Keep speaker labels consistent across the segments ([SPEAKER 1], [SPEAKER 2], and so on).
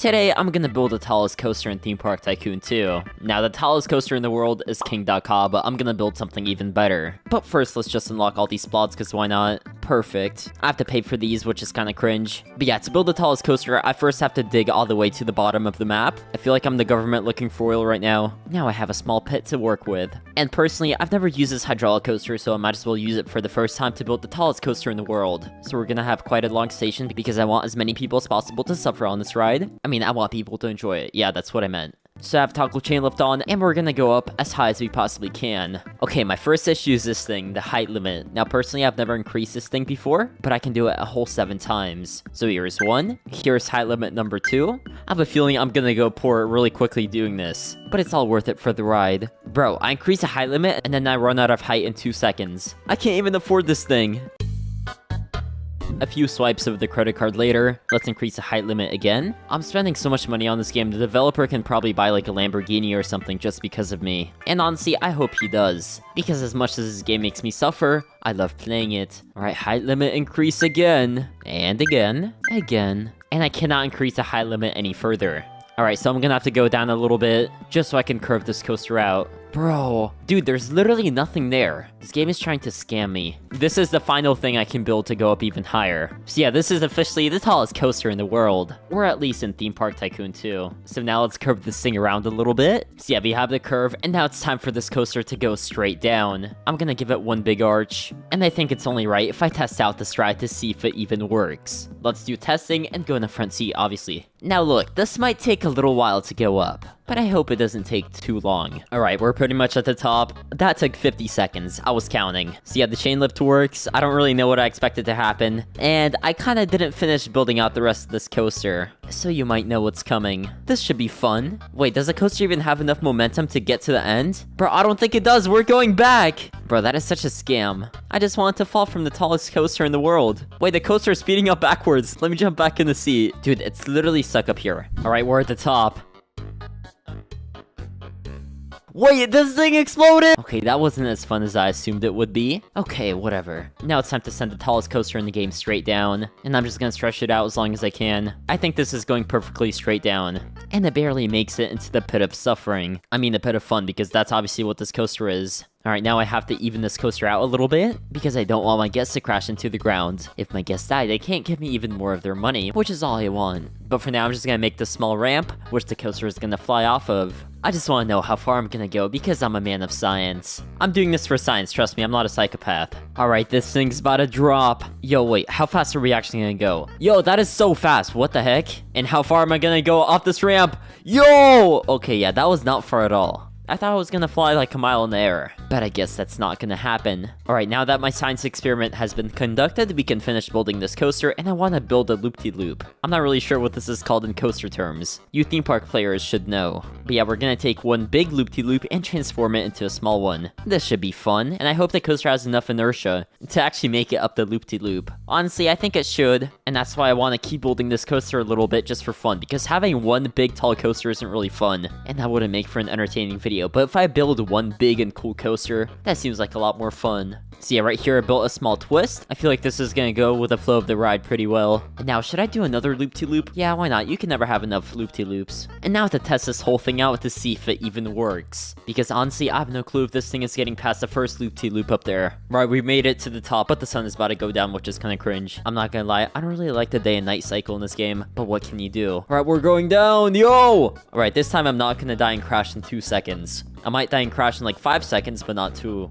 [SPEAKER 1] Today, I'm gonna build the tallest coaster in Theme Park Tycoon 2. Now, the tallest coaster in the world is King.Ka, but I'm gonna build something even better. But first, let's just unlock all these spots, cause why not? Perfect. I have to pay for these, which is kinda cringe. But yeah, to build the tallest coaster, I first have to dig all the way to the bottom of the map. I feel like I'm the government looking for oil right now. Now I have a small pit to work with. And personally, I've never used this hydraulic coaster, so I might as well use it for the first time to build the tallest coaster in the world. So we're gonna have quite a long station, because I want as many people as possible to suffer on this ride. I want people to enjoy it. Yeah, that's what I meant. So I have toggle chain lift on, and we're gonna go up as high as we possibly can. Okay, my first issue is this thing, the height limit. Now, personally, I've never increased this thing before, but I can do it a whole 7 times. So here's 1, here's height limit number 2. I have a feeling I'm gonna go poor really quickly doing this, but it's all worth it for the ride. Bro, I increase the height limit, and then I run out of height in 2 seconds. I can't even afford this thing. A few swipes of the credit card later, let's increase the height limit again. I'm spending so much money on this game, the developer can probably buy like a Lamborghini or something just because of me. And honestly, I hope he does. Because as much as this game makes me suffer, I love playing it. Alright, height limit increase again. And again. And I cannot increase the height limit any further. Alright, so I'm gonna have to go down a little bit, just so I can curve this coaster out. Bro, dude, there's literally nothing there. This game is trying to scam me. This is the final thing I can build to go up even higher. So yeah, this is officially the tallest coaster in the world. Or at least in Theme Park Tycoon 2. So now let's curve this thing around a little bit. So yeah, we have the curve, and now it's time for this coaster to go straight down. I'm gonna give it one big arch. And I think it's only right if I test out this ride to see if it even works. Let's do testing and go in the front seat, obviously. Now look, this might take a little while to go up, but I hope it doesn't take too long. Alright, we're pretty much at the top. That took 50 seconds. I was counting. So yeah, the chain lift works. I don't really know what I expected to happen. And I kinda didn't finish building out the rest of this coaster, so you might know what's coming. This should be fun. Wait, does the coaster even have enough momentum to get to the end? Bro, I don't think it does. We're going back. Bro, that is such a scam. I just wanted to fall from the tallest coaster in the world. Wait, the coaster is speeding up backwards. Let me jump back in the seat. Dude, it's literally stuck up here. Alright, we're at the top. Wait, this thing exploded! Okay, that wasn't as fun as I assumed it would be. Okay, whatever. Now it's time to send the tallest coaster in the game straight down, and I'm just gonna stretch it out as long as I can. I think this is going perfectly straight down, and it barely makes it into the pit of suffering. I mean the pit of fun, because that's obviously what this coaster is. Alright, now I have to even this coaster out a little bit, because I don't want my guests to crash into the ground. If my guests die, they can't give me even more of their money, which is all I want. But for now, I'm just gonna make this small ramp, which the coaster is gonna fly off of. I just want to know how far I'm gonna go, because I'm a man of science. I'm doing this for science, trust me, I'm not a psychopath. Alright, this thing's about to drop. Yo, wait, how fast are we actually gonna go? Yo, that is so fast, what the heck? And how far am I gonna go off this ramp? Yo! Okay, yeah, that was not far at all. I thought I was gonna fly like a mile in the air, but I guess that's not gonna happen. Alright, now that my science experiment has been conducted, we can finish building this coaster, and I want to build a loop-de-loop. I'm not really sure what this is called in coaster terms. You theme park players should know. But yeah, we're gonna take one big loop-de-loop and transform it into a small one. This should be fun, and I hope the coaster has enough inertia to actually make it up the loop-de-loop. Honestly, I think it should, and that's why I want to keep building this coaster a little bit just for fun, because having one big tall coaster isn't really fun, and that wouldn't make for an entertaining video. But if I build one big and cool coaster, that seems like a lot more fun. So yeah, right here I built a small twist. I feel like this is gonna go with the flow of the ride pretty well. And now, should I do another loop-de-loop? Yeah, why not? You can never have enough loop-de-loops. And now I have to test this whole thing out to see if it even works. Because honestly, I have no clue if this thing is getting past the first loop-de-loop up there. Right, we made it to the top, but the sun is about to go down, which is kind of cringe. I'm not gonna lie, I don't really like the day and night cycle in this game, but what can you do? Alright, we're going down, yo! Alright, this time I'm not gonna die and crash in 2 seconds. I might die and crash in like 5 seconds, but not 2.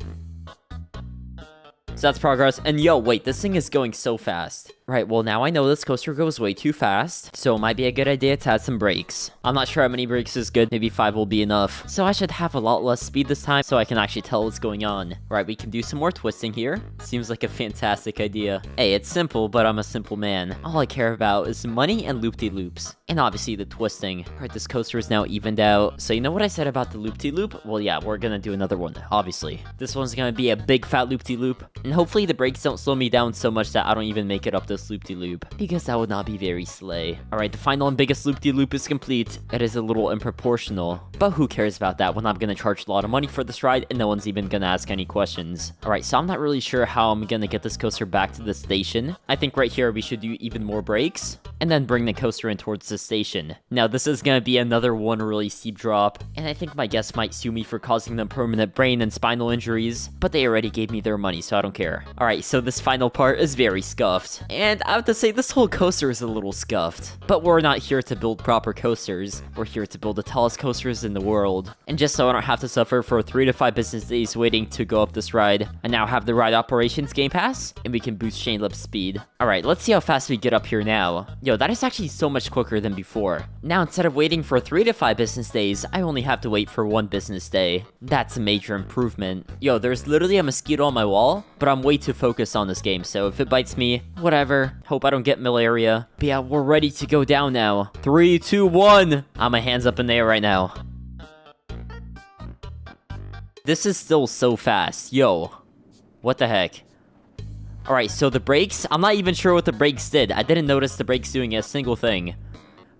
[SPEAKER 1] So that's progress. And yo, wait, this thing is going so fast. Right, well now I know this coaster goes way too fast, so it might be a good idea to add some brakes. I'm not sure how many brakes is good, maybe 5 will be enough. So I should have a lot less speed this time, so I can actually tell what's going on. Right, we can do some more twisting here. Seems like a fantastic idea. Hey, it's simple, but I'm a simple man. All I care about is money and loop-de-loops. And obviously the twisting. Alright, this coaster is now evened out. So you know what I said about the loop-de-loop? Well yeah, we're gonna do another one, obviously. This one's gonna be a big fat loop-de-loop. And hopefully the brakes don't slow me down so much that I don't even make it up this this loop-de-loop, because that would not be very slay. Alright, the final and biggest loop-de-loop is complete. It is a little unproportional, but who cares about that when I'm gonna charge a lot of money for this ride and no one's even gonna ask any questions. Alright, so I'm not really sure how I'm gonna get this coaster back to the station. I think right here we should do even more breaks, and then bring the coaster in towards the station. Now, this is gonna be another one really steep drop, and I think my guests might sue me for causing them permanent brain and spinal injuries, but they already gave me their money, so I don't care. Alright, so this final part is very scuffed, and I have to say this whole coaster is a little scuffed. But we're not here to build proper coasters, we're here to build the tallest coasters in the world. And just so I don't have to suffer for 3 to 5 business days waiting to go up this ride, I now have the ride operations game pass, and we can boost chain lift speed. Alright, let's see how fast we get up here now. Yo, that is actually so much quicker than before. Now, instead of waiting for 3 to 5 business days, I only have to wait for 1 business day. That's a major improvement. Yo, there's literally a mosquito on my wall, but I'm way too focused on this game, so if it bites me, whatever. Hope I don't get malaria. But yeah, we're ready to go down now. 3, 2, 1! My hands up in the air right now. This is still so fast. Yo. What the heck? Alright, so the brakes, I'm not even sure what the brakes did. I didn't notice the brakes doing a single thing.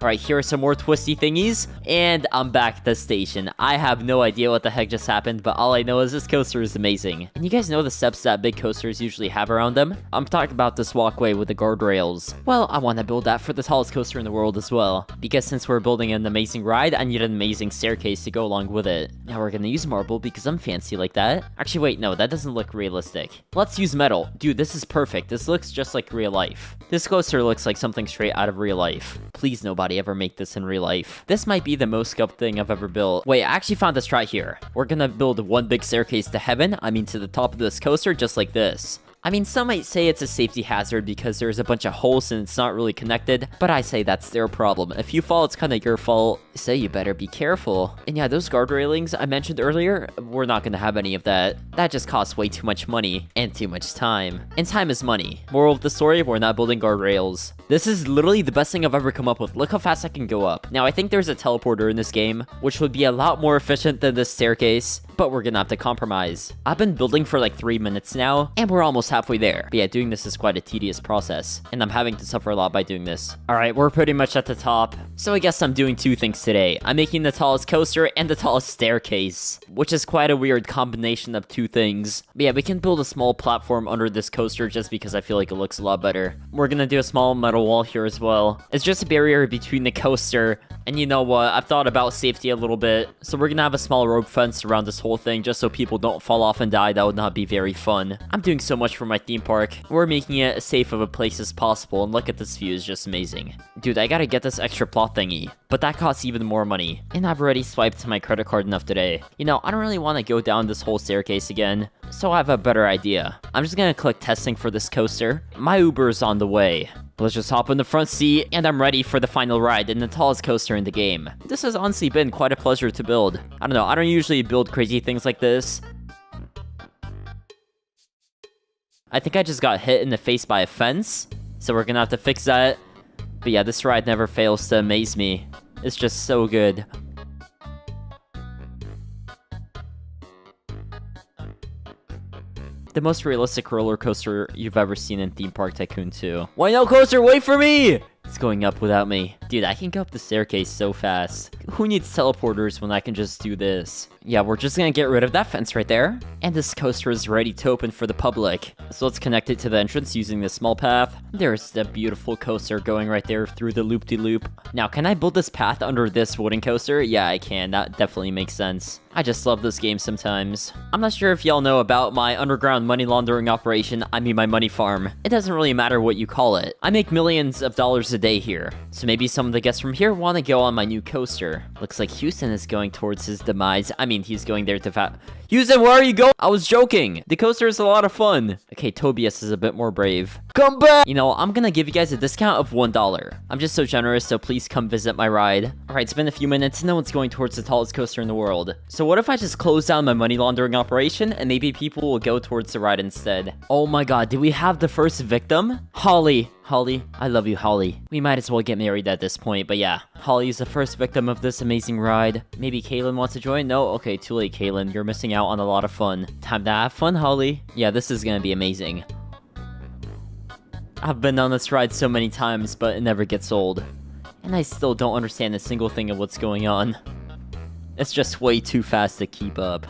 [SPEAKER 1] Alright, here are some more twisty thingies, and I'm back at the station. I have no idea what the heck just happened, but all I know is this coaster is amazing. And you guys know the steps that big coasters usually have around them? I'm talking about this walkway with the guardrails. Well, I want to build that for the tallest coaster in the world as well, because since we're building an amazing ride, I need an amazing staircase to go along with it. Now we're gonna use marble because I'm fancy like that. Actually, wait, no, that doesn't look realistic. Let's use metal. Dude, this is perfect. This looks just like real life. This coaster looks like something straight out of real life. Please, nobody ever make this in real life. This might be the most scuffed thing I've ever built. Wait, I actually found this right here. We're gonna build one big staircase to heaven. I mean, to the top of this coaster, just like this. I mean, some might say it's a safety hazard because there's a bunch of holes and it's not really connected, but I say that's their problem. If you fall, it's kind of your fault, so you better be careful. And yeah, those guard railings I mentioned earlier, we're not gonna have any of that. That just costs way too much money and too much time. And time is money. Moral of the story, we're not building guardrails. This is literally the best thing I've ever come up with. Look how fast I can go up. Now, I think there's a teleporter in this game, which would be a lot more efficient than this staircase, but we're gonna have to compromise. I've been building for like 3 minutes now, and we're almost halfway there. But yeah, doing this is quite a tedious process, and I'm having to suffer a lot by doing this. Alright, we're pretty much at the top, so I guess I'm doing 2 things today. I'm making the tallest coaster and the tallest staircase, which is quite a weird combination of 2 things. But yeah, we can build a small platform under this coaster just because I feel like it looks a lot better. We're gonna do a small metal wall here as well. It's just a barrier between the coaster, and you know what, I've thought about safety a little bit, so we're gonna have a small rope fence around this whole thing just so people don't fall off and die. That would not be very fun. I'm doing so much for my theme park. We're making it as safe of a place as possible, and look at this view, is just amazing. Dude, I gotta get this extra plot thingy, but that costs even more money, and I've already swiped my credit card enough today. You know, I don't really want to go down this whole staircase again, so I have a better idea. I'm just gonna click testing for this coaster. My Uber is on the way. Let's just hop in the front seat, and I'm ready for the final ride in the tallest coaster in the game. This has honestly been quite a pleasure to build. I don't know, I don't usually build crazy things like this. I think I just got hit in the face by a fence, so we're gonna have to fix that. But yeah, this ride never fails to amaze me. It's just so good. The most realistic roller coaster you've ever seen in Theme Park Tycoon 2. Why no coaster, wait for me! It's going up without me. Dude, I can go up the staircase so fast. Who needs teleporters when I can just do this? Yeah, we're just gonna get rid of that fence right there. And this coaster is ready to open for the public. So let's connect it to the entrance using this small path. There's the beautiful coaster going right there through the loop-de-loop. Now, can I build this path under this wooden coaster? Yeah, I can. That definitely makes sense. I just love this game sometimes. I'm not sure if y'all know about my underground money laundering operation, I mean my money farm. It doesn't really matter what you call it. I make millions of dollars a day here. So maybe some of the guests from here want to go on my new coaster. Looks like Houston is going towards his demise. I mean, he's going there to Houston, where are you going? I was joking. The coaster is a lot of fun. Okay, Tobias is a bit more brave. Come back! You know, I'm gonna give you guys a discount of $1. I'm just so generous, so please come visit my ride. Alright, it's been a few minutes. No one's going towards the tallest coaster in the world. So what if I just close down my money laundering operation and maybe people will go towards the ride instead? Oh my god, did we have the first victim? Holly, I love you, Holly. We might as well get married at this point, but yeah. Holly is the first victim of this amazing ride. Maybe Kaylin wants to join? No? Okay, too late, Kaylin. You're missing out on a lot of fun. Time to have fun, Holly. Yeah, this is gonna be amazing. I've been on this ride so many times, but it never gets old. And I still don't understand a single thing of what's going on. It's just way too fast to keep up.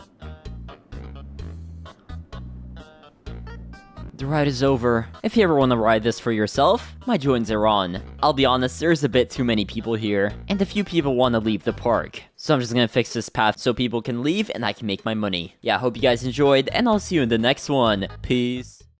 [SPEAKER 1] The ride is over. If you ever want to ride this for yourself, my joins are on. I'll be honest, there's a bit too many people here, and a few people want to leave the park. So I'm just gonna fix this path so people can leave and I can make my money. Yeah, I hope you guys enjoyed, and I'll see you in the next one. Peace.